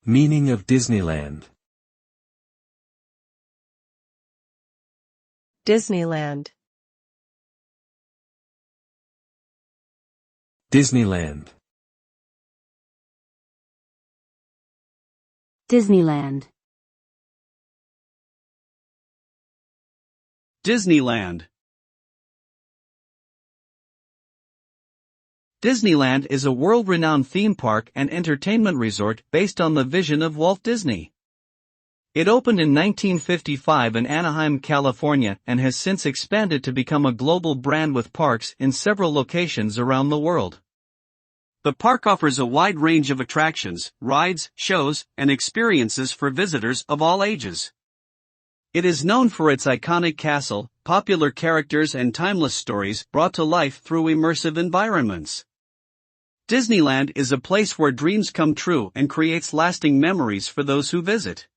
Meaning of Disneyland. Disneyland. Disneyland. Disneyland. Disneyland. Disneyland is a world-renowned theme park and entertainment resort based on the vision of Walt Disney. It opened in 1955 in Anaheim, California, and has since expanded to become a global brand with parks in several locations around the world. The park offers a wide range of attractions, rides, shows, and experiences for visitors of all ages. It is known for its iconic castle, popular characters, and timeless stories brought to life through immersive environments. Disneyland is a place where dreams come true and creates lasting memories for those who visit.